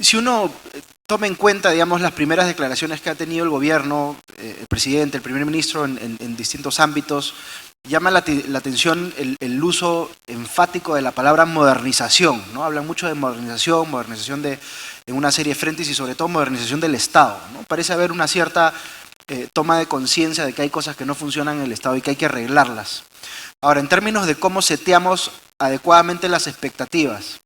Si uno toma en cuenta, digamos, las primeras declaraciones que ha tenido el gobierno, el presidente, el primer ministro en distintos ámbitos, llama la atención el uso enfático de la palabra modernización, ¿no? Hablan mucho de modernización, en una serie de frentes y sobre todo modernización del Estado, ¿no? Parece haber una cierta toma de conciencia de que hay cosas que no funcionan en el Estado y que hay que arreglarlas. Ahora, en términos de cómo seteamos adecuadamente las expectativas,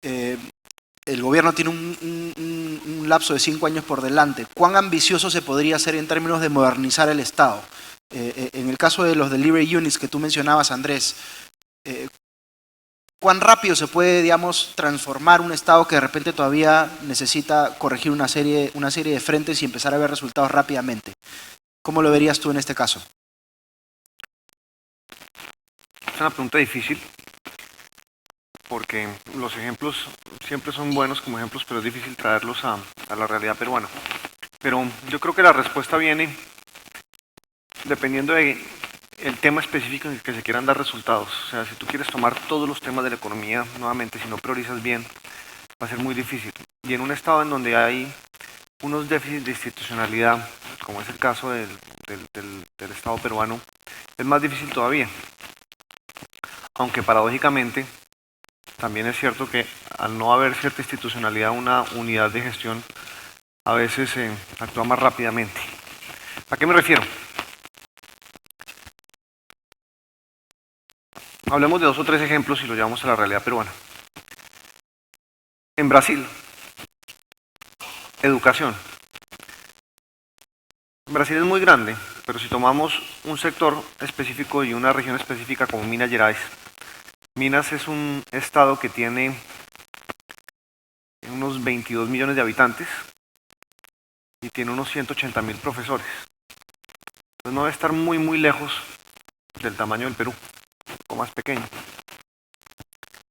el gobierno tiene un lapso de 5 años por delante. ¿Cuán ambicioso se podría hacer en términos de modernizar el Estado? En el caso de los delivery units que tú mencionabas, Andrés, ¿cuán rápido se puede, digamos, transformar un Estado que de repente todavía necesita corregir una serie de frentes y empezar a ver resultados rápidamente? ¿Cómo lo verías tú en este caso? Es una pregunta difícil, porque los ejemplos siempre son buenos como ejemplos, pero es difícil traerlos a la realidad peruana. Pero yo creo que la respuesta viene dependiendo del tema específico en el que se quieran dar resultados. O sea, si tú quieres tomar todos los temas de la economía, nuevamente, si no priorizas bien, va a ser muy difícil. Y en un estado en donde hay unos déficits de institucionalidad, como es el caso del Estado peruano, es más difícil todavía. Aunque paradójicamente, también es cierto que al no haber cierta institucionalidad, una unidad de gestión a veces actúa más rápidamente. ¿A qué me refiero? Hablemos de 2 o 3 ejemplos y lo llevamos a la realidad peruana. En Brasil, educación. Brasil es muy grande, pero si tomamos un sector específico y una región específica como Minas Gerais, Minas es un estado que tiene unos 22 millones de habitantes y tiene unos 180.000 profesores. Entonces no debe estar muy lejos del tamaño del Perú, un poco más pequeño.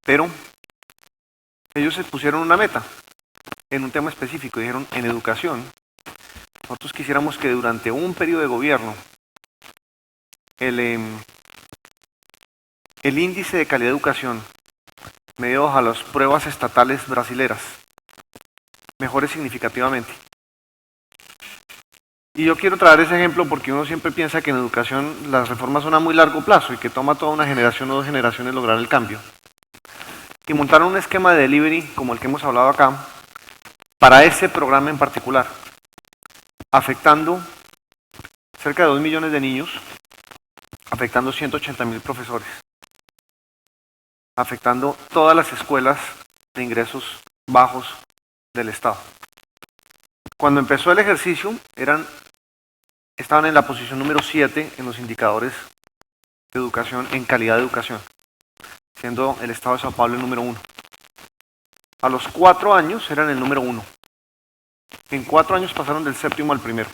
Pero ellos se pusieron una meta en un tema específico, dijeron en educación. Nosotros quisiéramos que durante un periodo de gobierno el índice de calidad de educación medido a las pruebas estatales brasileras mejore significativamente. Y yo quiero traer ese ejemplo porque uno siempre piensa que en educación las reformas son a muy largo plazo y que toma toda una generación o 2 generaciones lograr el cambio. Y montaron un esquema de delivery como el que hemos hablado acá para ese programa en particular, afectando cerca de 2 millones de niños, afectando 180.000 profesores, afectando todas las escuelas de ingresos bajos del Estado. Cuando empezó el ejercicio, estaban en la posición número 7 en los indicadores de educación, en calidad de educación, siendo el Estado de Sao Paulo el número 1. A los 4 años eran el número 1. En 4 años pasaron del 7º al 1º.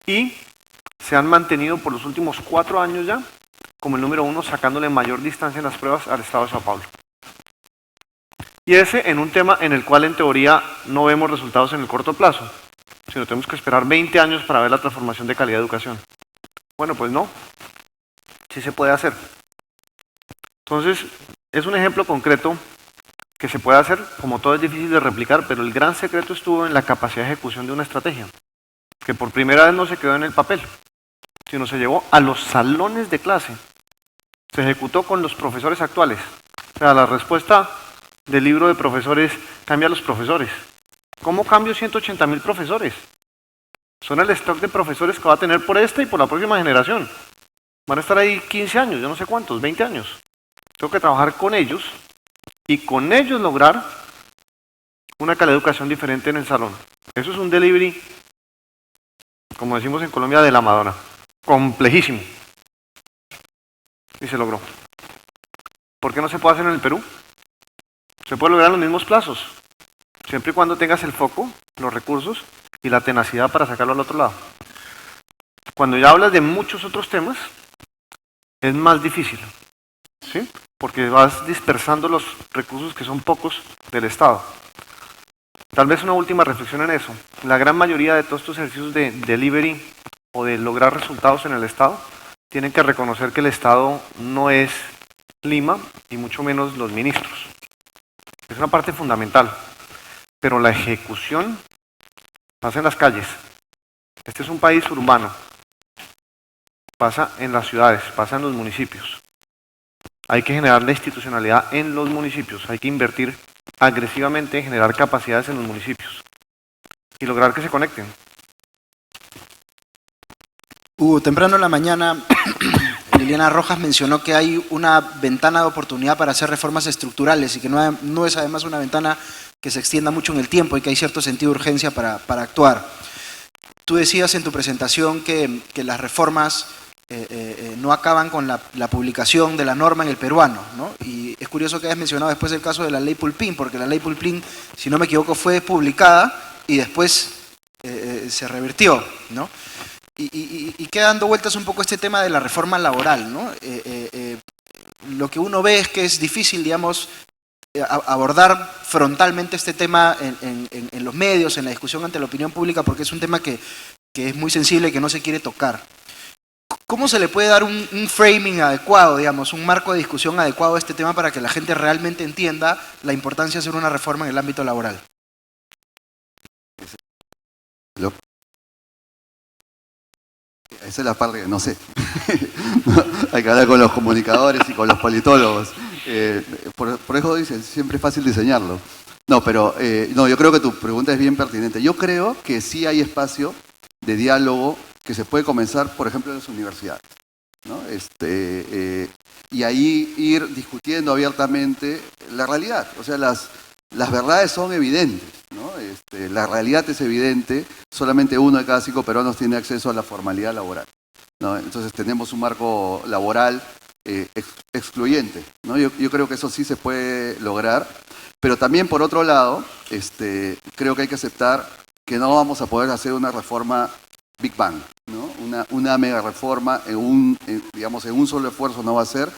Y se han mantenido por los últimos 4 años ya como el número 1, sacándole mayor distancia en las pruebas al Estado de Sao Paulo. Y ese en un tema en el cual en teoría no vemos resultados en el corto plazo, sino tenemos que esperar 20 años para ver la transformación de calidad de educación. Bueno, pues no, sí se puede hacer. Entonces, es un ejemplo concreto que se puede hacer, como todo es difícil de replicar, pero el gran secreto estuvo en la capacidad de ejecución de una estrategia, que por primera vez no se quedó en el papel, sino se llevó a los salones de clase, se ejecutó con los profesores actuales. O sea, la respuesta del libro de profesores cambia a los profesores. ¿Cómo cambio 180.000 profesores? Son el stock de profesores que va a tener por esta y por la próxima generación. Van a estar ahí 15 años, yo no sé cuántos, 20 años. Tengo que trabajar con ellos y con ellos lograr una calidad de educación diferente en el salón. Eso es un delivery, como decimos en Colombia, de la Madonna. Complejísimo. Y se logró. ¿Por qué no se puede hacer en el Perú? Se puede lograr en los mismos plazos, siempre y cuando tengas el foco, los recursos y la tenacidad para sacarlo al otro lado. Cuando ya hablas de muchos otros temas, es más difícil, ¿sí? Porque vas dispersando los recursos que son pocos del Estado. Tal vez una última reflexión en eso. La gran mayoría de todos estos ejercicios de delivery o de lograr resultados en el Estado tienen que reconocer que el Estado no es Lima y mucho menos los ministros. Es una parte fundamental. pero la ejecución pasa en las calles. Este es un país urbano, pasa en las ciudades, pasa en los municipios. Hay que generar la institucionalidad en los municipios, hay que invertir agresivamente en generar capacidades en los municipios y lograr que se conecten. Temprano en la mañana, Liliana Rojas mencionó que hay una ventana de oportunidad para hacer reformas estructurales y que no es además una ventana que se extienda mucho en el tiempo y que hay cierto sentido de urgencia para actuar. Tú decías en tu presentación que las reformas no acaban con la publicación de la norma en el peruano, ¿no? Y es curioso que hayas mencionado después el caso de la ley Pulpín, porque la ley Pulpín, si no me equivoco, fue publicada y después se revirtió, ¿no? Y queda dando vueltas un poco este tema de la reforma laboral, ¿no? Lo que uno ve es que es difícil, digamos, abordar frontalmente este tema en los medios, en la discusión ante la opinión pública, porque es un tema que es muy sensible y que no se quiere tocar. ¿Cómo se le puede dar un framing adecuado, digamos, un marco de discusión adecuado a este tema para que la gente realmente entienda la importancia de hacer una reforma en el ámbito laboral? Esa es la parte que no sé. Hay que hablar con los comunicadores y con los politólogos. Por eso dicen, siempre es fácil diseñarlo. No, pero no, yo creo que tu pregunta es bien pertinente. Yo creo que sí hay espacio de diálogo que se puede comenzar, por ejemplo, en las universidades, ¿no? Y ahí ir discutiendo abiertamente la realidad. O sea, las verdades son evidentes, ¿no? La realidad es evidente, solamente 1 de cada 5 peruanos tiene acceso a la formalidad laboral, ¿no? Entonces tenemos un marco laboral excluyente, ¿no? Yo creo que eso sí se puede lograr, pero también por otro lado, creo que hay que aceptar que no vamos a poder hacer una reforma Big Bang, ¿no? Una mega reforma digamos, en un solo esfuerzo no va a ser.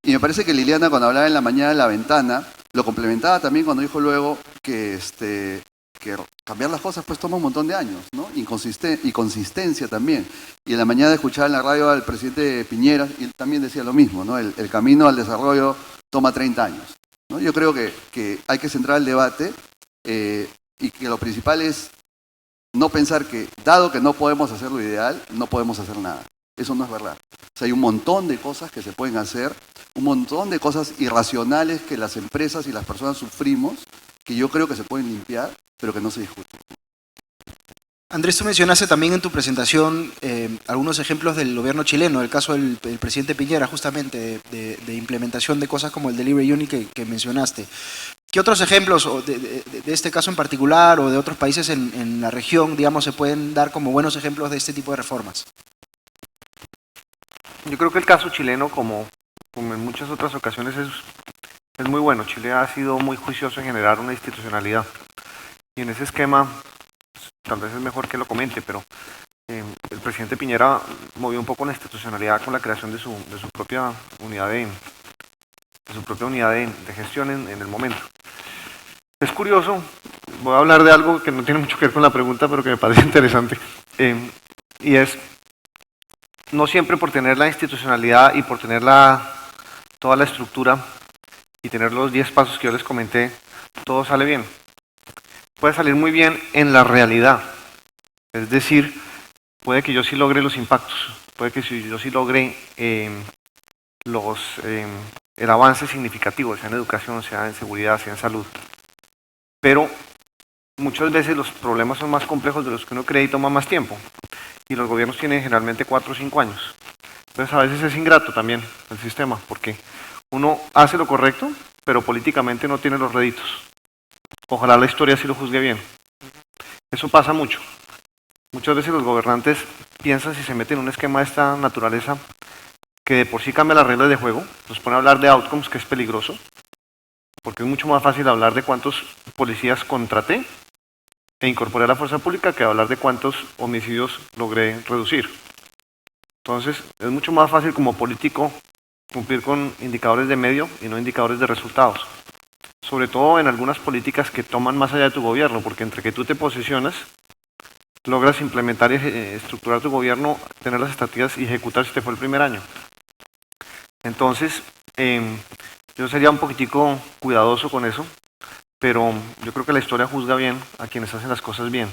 Y me parece que Liliana, cuando hablaba en la mañana de la ventana, lo complementaba también cuando dijo luego que cambiar las cosas pues toma un montón de años, ¿no? Y consistencia también. Y en la mañana escuchaba en la radio al presidente Piñera y él también decía lo mismo, ¿no? El camino al desarrollo toma 30 años, ¿no? Yo creo que hay que centrar el debate y que lo principal es no pensar que, dado que no podemos hacer lo ideal, no podemos hacer nada. Eso no es verdad. O sea, hay un montón de cosas que se pueden hacer, un montón de cosas irracionales que las empresas y las personas sufrimos, que yo creo que se pueden limpiar, pero que no se discuten. Andrés, tú mencionaste también en tu presentación algunos ejemplos del gobierno chileno, el caso del presidente Piñera, justamente, de implementación de cosas como el Delivery Unit que mencionaste. ¿Qué otros ejemplos de este caso en particular o de otros países en la región, digamos, se pueden dar como buenos ejemplos de este tipo de reformas? Yo creo que el caso chileno, como en muchas otras ocasiones, es muy bueno. Chile ha sido muy juicioso en generar una institucionalidad. Y en ese esquema, tal vez es mejor que lo comente, pero el presidente Piñera movió un poco la institucionalidad con la creación de su propia unidad de gestión en el momento. Es curioso, voy a hablar de algo que no tiene mucho que ver con la pregunta, pero que me parece interesante, y es, no siempre por tener la institucionalidad y por tener toda la estructura y tener los 10 pasos que yo les comenté, todo sale bien. Puede salir muy bien en la realidad, es decir, puede que yo sí logre los impactos, puede que yo sí logre el avance significativo, sea en educación, sea en seguridad, sea en salud. Pero muchas veces los problemas son más complejos de los que uno cree y toma más tiempo. Y los gobiernos tienen generalmente 4 o 5 años. Entonces a veces es ingrato también el sistema, porque uno hace lo correcto, pero políticamente no tiene los réditos. Ojalá la historia sí lo juzgue bien. Eso pasa mucho. Muchas veces los gobernantes piensan, si se meten en un esquema de esta naturaleza, que de por sí cambia las reglas de juego, nos pone a hablar de outcomes, que es peligroso, porque es mucho más fácil hablar de cuántos policías contraté e incorporé a la fuerza pública que hablar de cuántos homicidios logré reducir. Entonces, es mucho más fácil como político cumplir con indicadores de medio y no indicadores de resultados. Sobre todo en algunas políticas que toman más allá de tu gobierno, porque entre que tú te posicionas, logras implementar y estructurar tu gobierno, tener las estrategias y ejecutar si te fue el primer año. Entonces, yo sería un poquitico cuidadoso con eso. pero yo creo que la historia juzga bien a quienes hacen las cosas bien.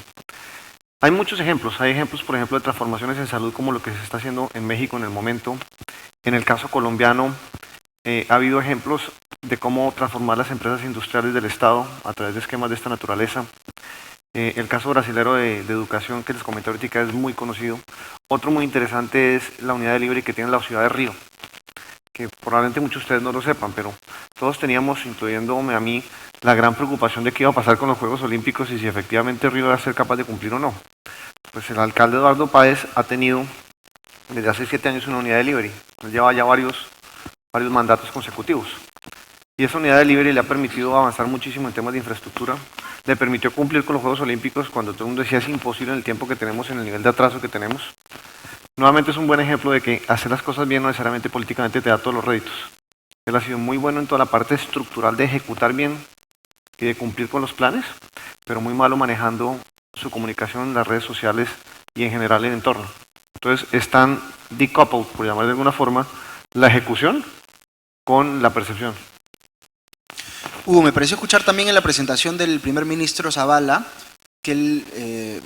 Hay muchos ejemplos, hay ejemplos por ejemplo de transformaciones en salud como lo que se está haciendo en México en el momento. En el caso colombiano ha habido ejemplos de cómo transformar las empresas industriales del Estado a través de esquemas de esta naturaleza. El caso brasilero de educación que les comenté ahorita es muy conocido. Otro muy interesante es la unidad de delivery que tiene la ciudad de Río, que probablemente muchos de ustedes no lo sepan, pero todos teníamos, incluyéndome a mí, la gran preocupación de qué iba a pasar con los Juegos Olímpicos y si efectivamente Río iba a ser capaz de cumplir o no. Pues el alcalde Eduardo Páez ha tenido desde hace 7 años una unidad de delivery. Él lleva ya varios mandatos consecutivos. Y esa unidad de delivery le ha permitido avanzar muchísimo en temas de infraestructura, le permitió cumplir con los Juegos Olímpicos cuando todo el mundo decía es imposible en el tiempo que tenemos, en el nivel de atraso que tenemos. Nuevamente es un buen ejemplo de que hacer las cosas bien no necesariamente políticamente te da todos los réditos. Él ha sido muy bueno en toda la parte estructural de ejecutar bien y de cumplir con los planes, pero muy malo manejando su comunicación en las redes sociales y en general el entorno. Entonces están decoupled, por llamar de alguna forma, la ejecución con la percepción. Hugo, me pareció escuchar también en la presentación del primer ministro Zavala que él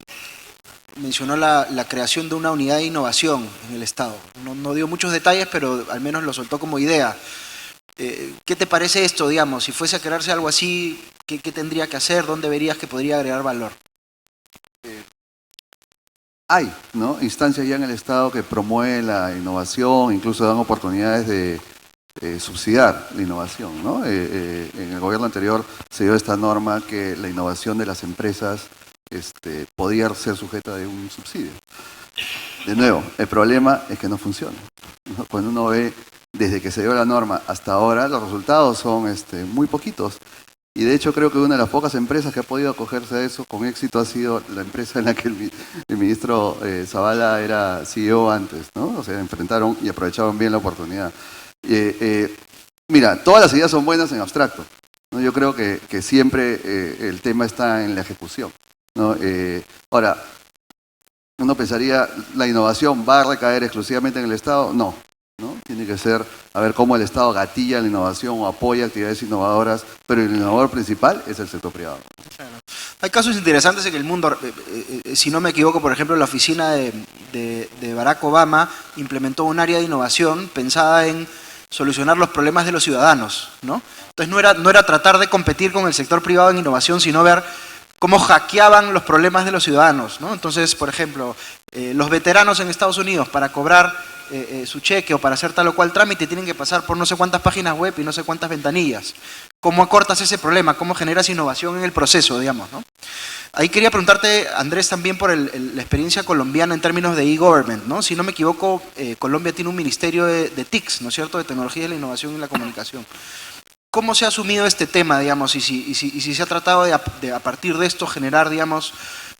mencionó la creación de una unidad de innovación en el Estado. No dio muchos detalles, pero al menos lo soltó como idea. ¿Qué te parece esto, digamos? Si fuese a crearse algo así, ¿qué tendría que hacer? ¿Dónde verías que podría agregar valor? Hay, ¿no?, instancias ya en el Estado que promueven la innovación, incluso dan oportunidades de subsidiar la innovación, ¿no? En el gobierno anterior se dio esta norma que la innovación de las empresas podía ser sujeta de un subsidio. De nuevo, el problema es que no funciona, ¿no? Cuando uno ve desde que se dio la norma hasta ahora, los resultados son muy poquitos. Y de hecho creo que una de las pocas empresas que ha podido acogerse a eso con éxito ha sido la empresa en la que el ministro Zavala era CEO antes, ¿no? O sea, enfrentaron y aprovecharon bien la oportunidad. Mira, todas las ideas son buenas en abstracto, ¿no? Yo creo que siempre el tema está en la ejecución, ¿no? Ahora, uno pensaría, ¿la innovación va a recaer exclusivamente en el Estado? No, ¿no? Tiene que ser, a ver cómo el Estado gatilla la innovación o apoya actividades innovadoras, pero el innovador principal es el sector privado. Claro. Hay casos interesantes en el mundo. Si no me equivoco, por ejemplo, la oficina de Barack Obama implementó un área de innovación pensada en solucionar los problemas de los ciudadanos, ¿no? Entonces no era tratar de competir con el sector privado en innovación, sino ver cómo hackeaban los problemas de los ciudadanos, ¿no? Entonces, por ejemplo, los veteranos en Estados Unidos para cobrar su cheque o para hacer tal o cual trámite tienen que pasar por no sé cuántas páginas web y no sé cuántas ventanillas. ¿Cómo acortas ese problema? ¿Cómo generas innovación en el proceso, digamos, ¿no? Ahí quería preguntarte, Andrés, también por la experiencia colombiana en términos de e-government, ¿no? Si no me equivoco, Colombia tiene un ministerio de TICs, ¿no es cierto?, de tecnología de la innovación y la comunicación. ¿Cómo se ha asumido este tema, digamos, y si se ha tratado de a partir de esto generar, digamos,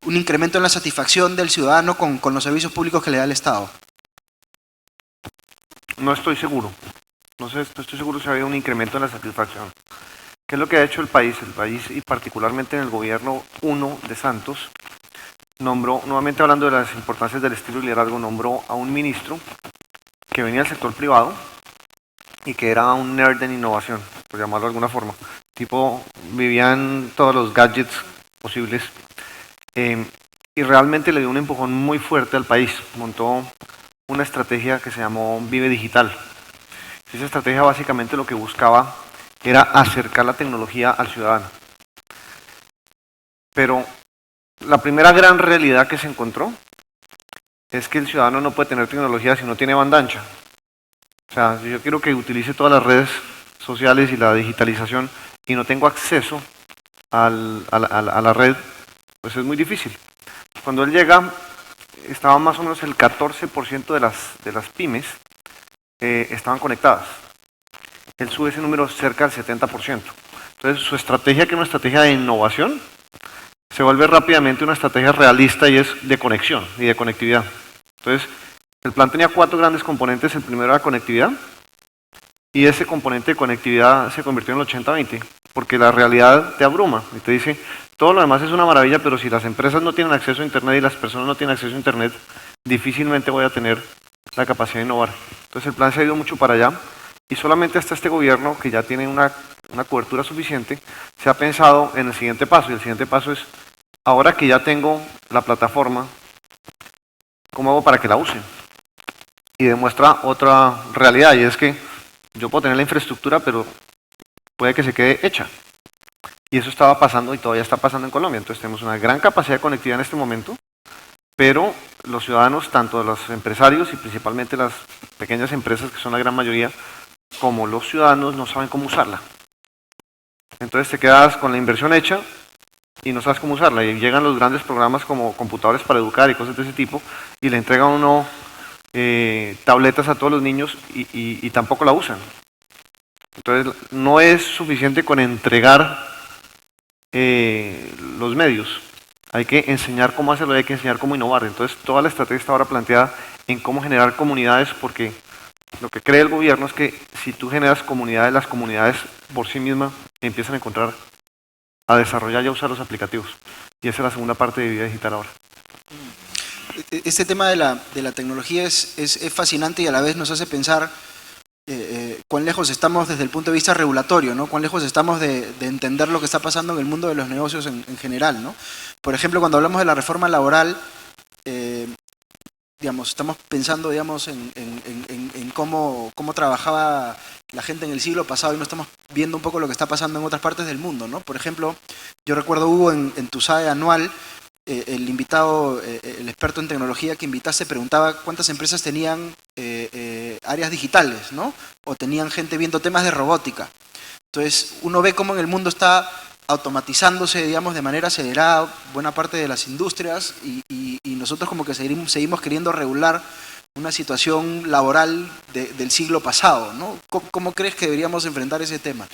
un incremento en la satisfacción del ciudadano con los servicios públicos que le da el Estado? No estoy seguro. No estoy seguro si ha habido un incremento en la satisfacción. ¿Qué es lo que ha hecho el país? El país, y particularmente en el gobierno 1 de Santos, nombró, nuevamente hablando de las importancias del estilo y liderazgo, nombró a un ministro que venía del sector privado y que era un nerd en innovación, por llamarlo de alguna forma. Tipo, vivían todos los gadgets posibles y realmente le dio un empujón muy fuerte al país. Montó una estrategia que se llamó Vive Digital. Esa estrategia básicamente lo que buscaba era acercar la tecnología al ciudadano. Pero la primera gran realidad que se encontró es que el ciudadano no puede tener tecnología si no tiene banda ancha. O sea, si yo quiero que utilice todas las redes sociales y la digitalización y no tengo acceso a la red, pues es muy difícil. Cuando él llega, estaba más o menos el 14% de las pymes estaban conectadas. Él sube ese número cerca del 70%. Entonces su estrategia, que es una estrategia de innovación, se vuelve rápidamente una estrategia realista y es de conexión y de conectividad. Entonces el plan tenía 4 grandes componentes. El primero era conectividad, y ese componente de conectividad se convirtió en el 80-20, porque la realidad te abruma y te dice, todo lo demás es una maravilla, pero si las empresas no tienen acceso a Internet y las personas no tienen acceso a Internet, difícilmente voy a tener la capacidad de innovar. Entonces el plan se ha ido mucho para allá. Y solamente hasta este gobierno, que ya tiene una cobertura suficiente, se ha pensado en el siguiente paso. Y el siguiente paso es, ahora que ya tengo la plataforma, ¿cómo hago para que la usen? Y demuestra otra realidad, y es que yo puedo tener la infraestructura, pero puede que se quede hecha. Y eso estaba pasando y todavía está pasando en Colombia. Entonces tenemos una gran capacidad de conectividad en este momento, pero los ciudadanos, tanto los empresarios y principalmente las pequeñas empresas, que son la gran mayoría, como los ciudadanos, no saben cómo usarla. Entonces te quedas con la inversión hecha y no sabes cómo usarla. Y llegan los grandes programas como computadores para educar y cosas de ese tipo, y le entregan a uno tabletas a todos los niños y tampoco la usan. Entonces no es suficiente con entregar los medios. Hay que enseñar cómo hacerlo, hay que enseñar cómo innovar. Entonces toda la estrategia está ahora planteada en cómo generar comunidades, porque lo que cree el gobierno es que si tú generas comunidades, las comunidades por sí mismas empiezan a encontrar, a desarrollar y a usar los aplicativos. Y esa es la segunda parte de Vida Digital ahora. Este tema de la tecnología es fascinante y a la vez nos hace pensar cuán lejos estamos desde el punto de vista regulatorio, ¿no? Cuán lejos estamos de entender lo que está pasando en el mundo de los negocios en general, ¿no? Por ejemplo, cuando hablamos de la reforma laboral, digamos, estamos pensando, digamos, en cómo trabajaba la gente en el siglo pasado y no estamos viendo un poco lo que está pasando en otras partes del mundo, ¿no? Por ejemplo, yo recuerdo, Hugo, en tu SAE anual, el invitado, el experto en tecnología que invitaste, preguntaba cuántas empresas tenían áreas digitales, ¿no? O tenían gente viendo temas de robótica. Entonces, uno ve cómo en el mundo está automatizándose, digamos, de manera acelerada buena parte de las industrias y nosotros como que seguimos queriendo regular una situación laboral del siglo pasado, ¿no? ¿Cómo crees que deberíamos enfrentar ese tema?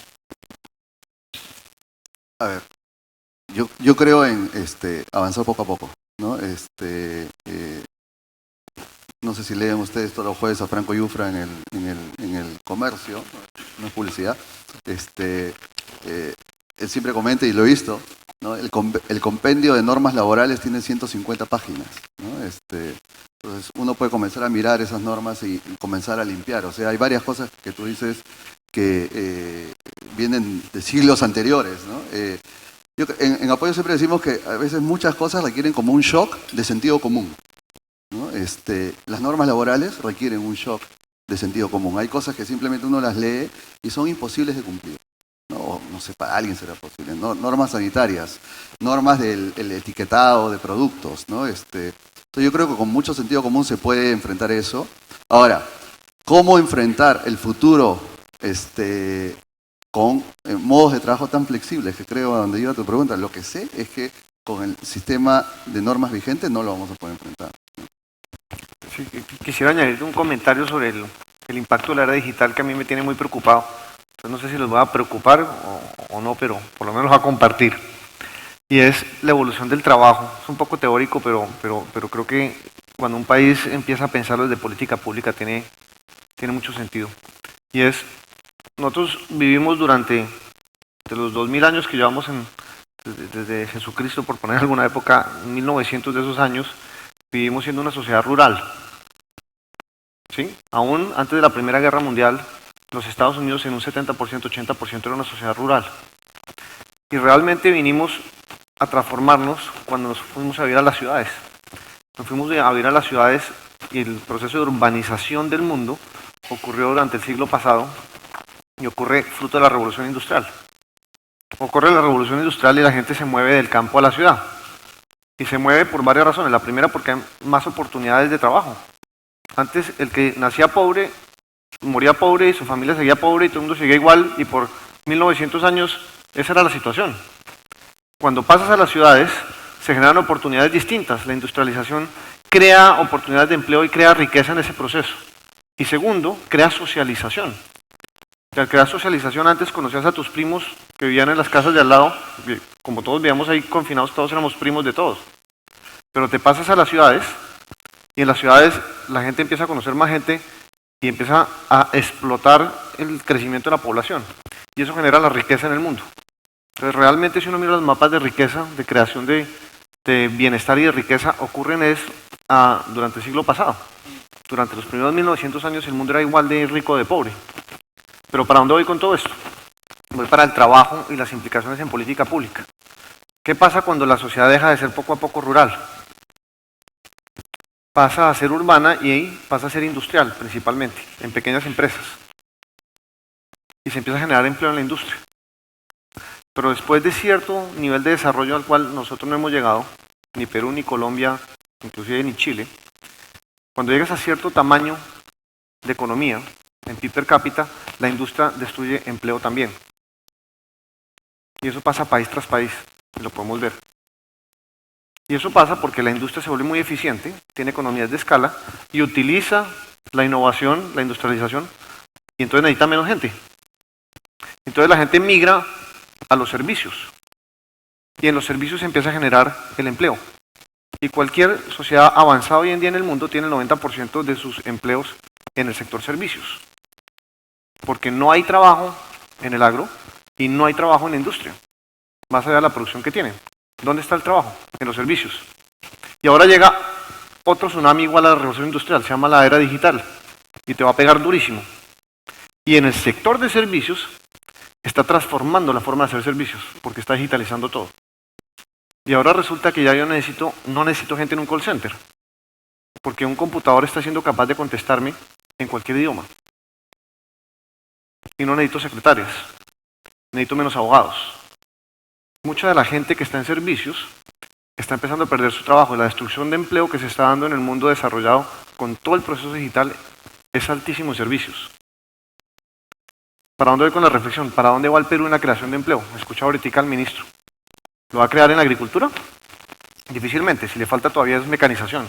A ver, yo creo en avanzar poco a poco, ¿no? No sé si leen ustedes todos los jueves a Franco Yufra en el Comercio, no es publicidad. Él siempre comenta, y lo he visto, ¿no? El compendio de normas laborales tiene 150 páginas, ¿no? Entonces uno puede comenzar a mirar esas normas y comenzar a limpiar. O sea, hay varias cosas que tú dices que vienen de siglos anteriores, ¿no? En Apoyo siempre decimos que a veces muchas cosas requieren como un shock de sentido común, ¿no? Las normas laborales requieren un shock de sentido común. Hay cosas que simplemente uno las lee y son imposibles de cumplir. No sé, para alguien será posible. Normas sanitarias, normas del etiquetado de productos, ¿no? Entonces yo creo que con mucho sentido común se puede enfrentar eso. Ahora, ¿cómo enfrentar el futuro con modos de trabajo tan flexibles? Que creo a donde iba tu pregunta. Lo que sé es que con el sistema de normas vigentes no lo vamos a poder enfrentar. Sí, quisiera añadir un comentario sobre el impacto de la era digital que a mí me tiene muy preocupado. Entonces, no sé si los va a preocupar o no, pero por lo menos los va a compartir. Y es la evolución del trabajo. Es un poco teórico, pero creo que cuando un país empieza a pensarlo desde política pública tiene mucho sentido. Y es, nosotros vivimos durante los 2000 años que llevamos desde Jesucristo, por poner alguna época, 1900 de esos años, vivimos siendo una sociedad rural. ¿Sí? Aún antes de la Primera Guerra Mundial, los Estados Unidos en un 70%, 80% era una sociedad rural. Y realmente vinimos a transformarnos cuando nos fuimos a vivir a las ciudades. Nos fuimos a vivir a las ciudades y el proceso de urbanización del mundo ocurrió durante el siglo pasado y ocurre fruto de la revolución industrial. Ocurre la revolución industrial y la gente se mueve del campo a la ciudad. Y se mueve por varias razones. La primera, porque hay más oportunidades de trabajo. Antes, el que nacía pobre, moría pobre y su familia seguía pobre y todo el mundo seguía igual, y por 1900 años esa era la situación. Cuando pasas a las ciudades, se generan oportunidades distintas. La industrialización crea oportunidades de empleo y crea riqueza en ese proceso. Y segundo, crea socialización. Al crear socialización, antes conocías a tus primos que vivían en las casas de al lado, como todos vivíamos ahí confinados, todos éramos primos de todos. Pero te pasas a las ciudades, y en las ciudades la gente empieza a conocer más gente y empieza a explotar el crecimiento de la población. Y eso genera la riqueza en el mundo. Entonces realmente si uno mira los mapas de riqueza, de creación de bienestar y de riqueza, ocurren durante el siglo pasado. Durante los primeros 1900 años el mundo era igual de rico de pobre. Pero ¿para dónde voy con todo esto? Voy para el trabajo y las implicaciones en política pública. ¿Qué pasa cuando la sociedad deja de ser poco a poco rural? Pasa a ser urbana y pasa a ser industrial, principalmente, en pequeñas empresas. Y se empieza a generar empleo en la industria. Pero después de cierto nivel de desarrollo al cual nosotros no hemos llegado, ni Perú, ni Colombia, inclusive ni Chile, cuando llegas a cierto tamaño de economía, en PIB per cápita, la industria destruye empleo también. Y eso pasa país tras país, y lo podemos ver. Y eso pasa porque la industria se vuelve muy eficiente, tiene economías de escala, y utiliza la innovación, la industrialización, y entonces necesita menos gente. Entonces la gente migra a los servicios, y en los servicios se empieza a generar el empleo. Y cualquier sociedad avanzada hoy en día en el mundo tiene el 90% de sus empleos en el sector servicios. Porque no hay trabajo en el agro y no hay trabajo en la industria, más allá de la producción que tienen. ¿Dónde está el trabajo? En los servicios. Y ahora llega otro tsunami igual a la revolución industrial, se llama la era digital, y te va a pegar durísimo. Y en el sector de servicios está transformando la forma de hacer servicios, porque está digitalizando todo. Y ahora resulta que ya yo no necesito gente en un call center, porque un computador está siendo capaz de contestarme en cualquier idioma. Y no necesito secretarias, necesito menos abogados. Mucha de la gente que está en servicios está empezando a perder su trabajo, y la destrucción de empleo que se está dando en el mundo desarrollado con todo el proceso digital es altísimo en servicios. ¿Para dónde voy con la reflexión? ¿Para dónde va el Perú en la creación de empleo? Escucha ahorita al ministro. ¿Lo va a crear en la agricultura? Difícilmente, si le falta todavía es mecanización.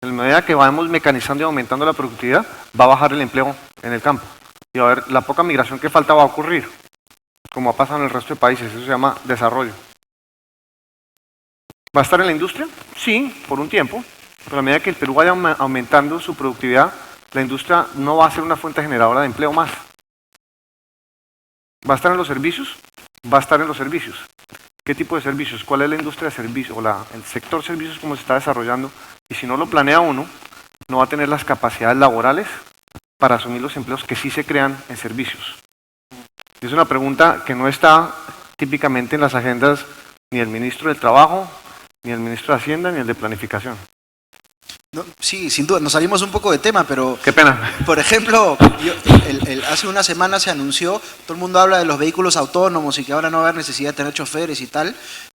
En la medida que vamos mecanizando y aumentando la productividad, va a bajar el empleo en el campo. Y va a haber la poca migración que falta va a ocurrir, como ha pasado en el resto de países. Eso se llama desarrollo. ¿Va a estar en la industria? Sí, por un tiempo. Pero a medida que el Perú vaya aumentando su productividad, la industria no va a ser una fuente generadora de empleo más. ¿Va a estar en los servicios? Va a estar en los servicios. ¿Qué tipo de servicios? ¿Cuál es la industria de servicios? O el sector servicios, cómo se está desarrollando. Y si no lo planea uno, no va a tener las capacidades laborales para asumir los empleos que sí se crean en servicios. Y es una pregunta que no está típicamente en las agendas ni del ministro del Trabajo, ni del ministro de Hacienda, ni el de Planificación. No, sí, sin duda, nos salimos un poco de tema, pero... Qué pena. Por ejemplo, hace una semana se anunció, todo el mundo habla de los vehículos autónomos y que ahora no va a haber necesidad de tener choferes y tal,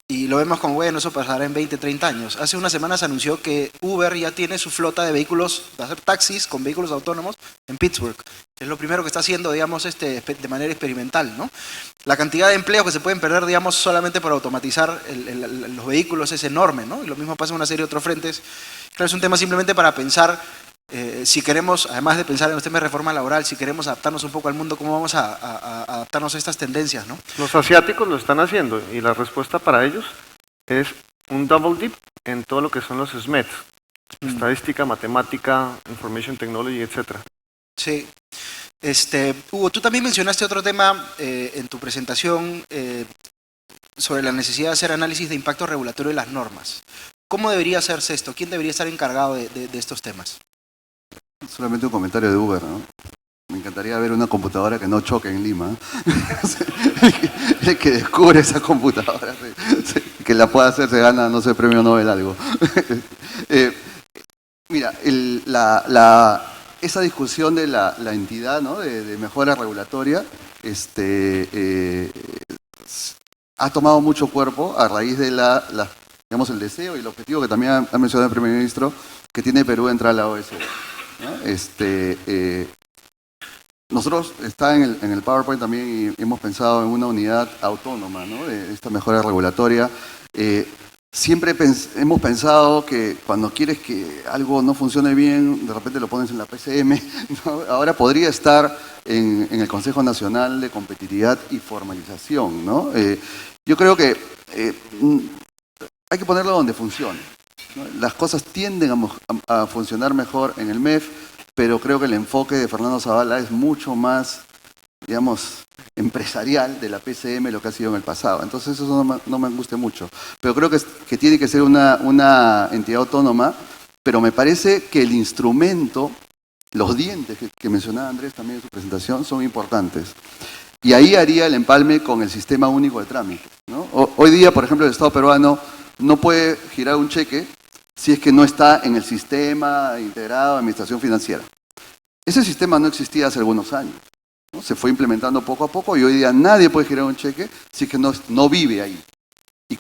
y lo vemos como, bueno, eso pasará en 20, 30 años. Hace una semana se anunció que Uber ya tiene su flota de vehículos, va a hacer taxis con vehículos autónomos en Pittsburgh. Es lo primero que está haciendo, digamos, de manera experimental, ¿no? La cantidad de empleos que se pueden perder, digamos, solamente por automatizar los vehículos es enorme, ¿no? Y lo mismo pasa en una serie de otros frentes. Claro, es un tema simplemente para pensar, si queremos, además de pensar en los temas de reforma laboral, si queremos adaptarnos un poco al mundo, ¿cómo vamos a adaptarnos a estas tendencias, ¿no? Los asiáticos lo están haciendo y la respuesta para ellos es un double dip en todo lo que son los SMET, estadística, matemática, information technology, etc. Sí. Hugo, tú también mencionaste otro tema en tu presentación sobre la necesidad de hacer análisis de impacto regulatorio de las normas. ¿Cómo debería hacerse esto? ¿Quién debería estar encargado de estos temas? Solamente un comentario de Uber, ¿no? Me encantaría ver una computadora que no choque en Lima. El que descubre esa computadora, que la pueda hacer, se gana, no sé, premio Nobel algo. Mira, esa discusión de la entidad, ¿no? de mejora regulatoria ha tomado mucho cuerpo a raíz de digamos, el deseo y el objetivo que también ha mencionado el primer ministro, que tiene Perú de entrar a la OECD, ¿no? Nosotros está en el PowerPoint también y hemos pensado en una unidad autónoma, ¿no? De esta mejora regulatoria. Siempre hemos pensado que cuando quieres que algo no funcione bien, de repente lo pones en la PCM, ¿no? Ahora podría estar en el Consejo Nacional de Competitividad y Formalización, ¿no? Yo creo que hay que ponerlo donde funcione, ¿no? Las cosas tienden a funcionar mejor en el MEF, pero creo que el enfoque de Fernando Zavala es mucho más, digamos, empresarial de la PCM lo que ha sido en el pasado. Entonces eso no me gusta mucho. Pero creo que tiene que ser una entidad autónoma, pero me parece que el instrumento Los dientes que mencionaba Andrés también en su presentación son importantes. Y ahí haría el empalme con el sistema único de trámite, ¿no? Hoy día, por ejemplo, el Estado peruano no puede girar un cheque si es que no está en el sistema integrado de administración financiera. Ese sistema no existía hace algunos años, ¿no? Se fue implementando poco a poco y hoy día nadie puede girar un cheque si es que no vive ahí. Y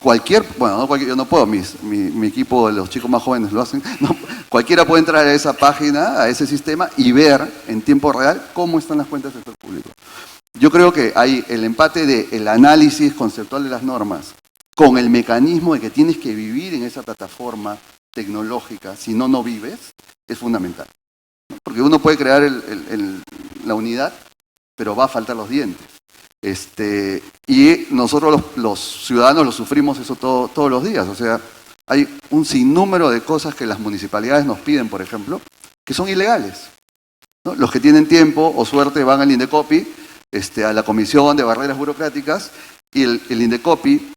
yo no puedo, mi equipo, los chicos más jóvenes lo hacen, no, cualquiera puede entrar a esa página, a ese sistema y ver en tiempo real cómo están las cuentas del sector público. Yo creo que hay el empate del análisis conceptual de las normas con el mecanismo de que tienes que vivir en esa plataforma tecnológica, si no vives, es fundamental, ¿no? Porque uno puede crear la unidad, pero va a faltar los dientes. Y nosotros los ciudadanos lo sufrimos eso todos los días. O sea, hay un sinnúmero de cosas que las municipalidades nos piden, por ejemplo, que son ilegales, ¿no? Los que tienen tiempo o suerte van al Indecopi, a la Comisión de Barreras Burocráticas, y el Indecopi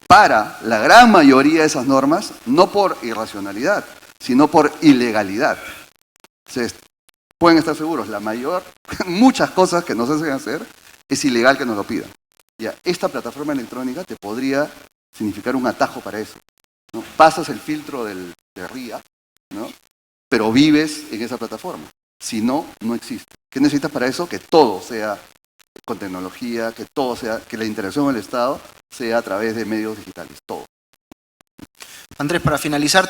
para la gran mayoría de esas normas, no por irracionalidad, sino por ilegalidad. O sea, pueden estar seguros, muchas cosas que nos hacen hacer, es ilegal que nos lo pidan. Ya, esta plataforma electrónica te podría significar un atajo para eso, ¿no? Pasas el filtro de RIA, ¿no? Pero vives en esa plataforma. Si no, no existe. ¿Qué necesitas para eso? Que todo sea con tecnología, que la interacción con el Estado sea a través de medios digitales, todo. Andrés, para finalizar,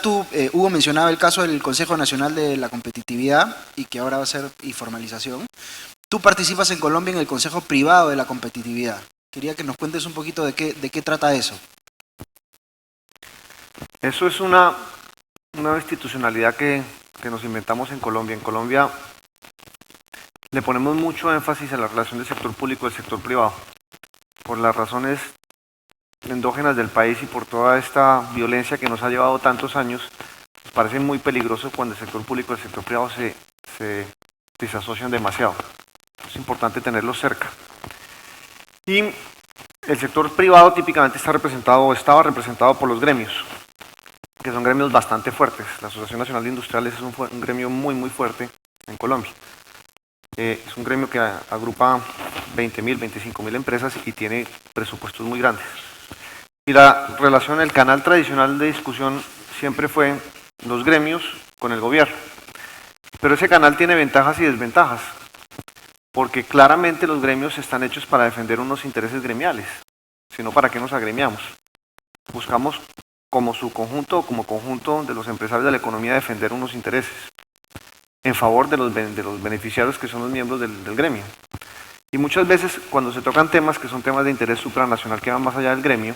Hugo mencionaba el caso del Consejo Nacional de la Competitividad y que ahora va a ser formalización. Tú participas en Colombia en el Consejo Privado de la Competitividad. Quería que nos cuentes un poquito de qué trata eso. Eso es una institucionalidad que nos inventamos en Colombia. En Colombia le ponemos mucho énfasis a la relación del sector público y del sector privado, por las razones endógenas del país y por toda esta violencia que nos ha llevado tantos años. Nos parece muy peligroso cuando el sector público y el sector privado se desasocian demasiado. Es importante tenerlos cerca. Y el sector privado típicamente está representado o estaba representado por los gremios, que son gremios bastante fuertes. La Asociación Nacional de Industriales es un gremio muy fuerte en Colombia. Es un gremio que agrupa 20.000, 25.000 empresas y tiene presupuestos muy grandes. Y la relación, el canal tradicional de discusión siempre fue los gremios con el gobierno. Pero ese canal tiene ventajas y desventajas, porque claramente los gremios están hechos para defender unos intereses gremiales, sino para qué nos agremiamos. Buscamos como subconjunto o como conjunto de los empresarios de la economía defender unos intereses en favor de los beneficiarios que son los miembros del gremio. Y muchas veces cuando se tocan temas que son temas de interés supranacional que van más allá del gremio,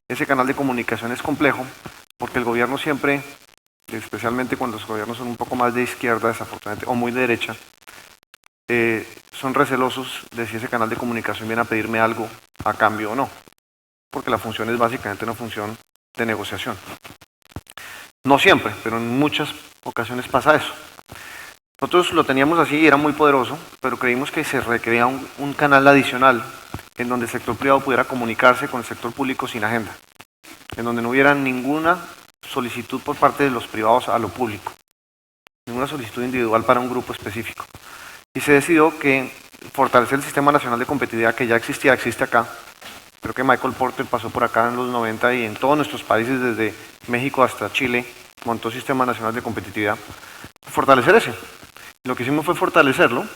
ese canal de comunicación es complejo porque el gobierno siempre, especialmente cuando los gobiernos son un poco más de izquierda desafortunadamente o muy de derecha, son recelosos de si ese canal de comunicación viene a pedirme algo a cambio o no, porque la función es básicamente una función de negociación. No siempre, pero en muchas ocasiones pasa eso. Nosotros lo teníamos así y era muy poderoso, pero creímos que se requería un canal adicional en donde el sector privado pudiera comunicarse con el sector público sin agenda, en donde no hubiera ninguna solicitud por parte de los privados a lo público, ninguna solicitud individual para un grupo específico. Y se decidió que fortalecer el Sistema Nacional de Competitividad, que ya existe acá. Creo que Michael Porter pasó por acá en los 90 y en todos nuestros países, desde México hasta Chile, montó Sistema Nacional de Competitividad. Fortalecer ese. Lo que hicimos fue fortalecerlo,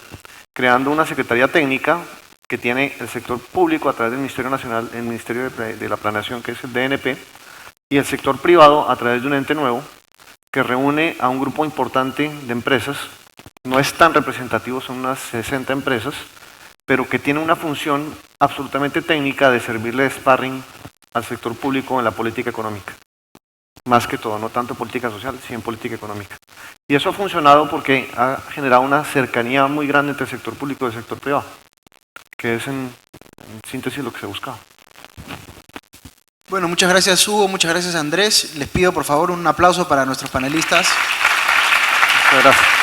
creando una secretaría técnica que tiene el sector público a través del Ministerio Nacional, el Ministerio de la Planeación, que es el DNP, y el sector privado a través de un ente nuevo que reúne a un grupo importante de empresas. No es tan representativo, son unas 60 empresas, pero que tiene una función absolutamente técnica de servirle de sparring al sector público en la política económica. Más que todo, no tanto política social, sino en política económica. Y eso ha funcionado porque ha generado una cercanía muy grande entre el sector público y el sector privado, que es en síntesis lo que se buscaba. Bueno, muchas gracias Hugo, muchas gracias Andrés. Les pido por favor un aplauso para nuestros panelistas. Muchas gracias.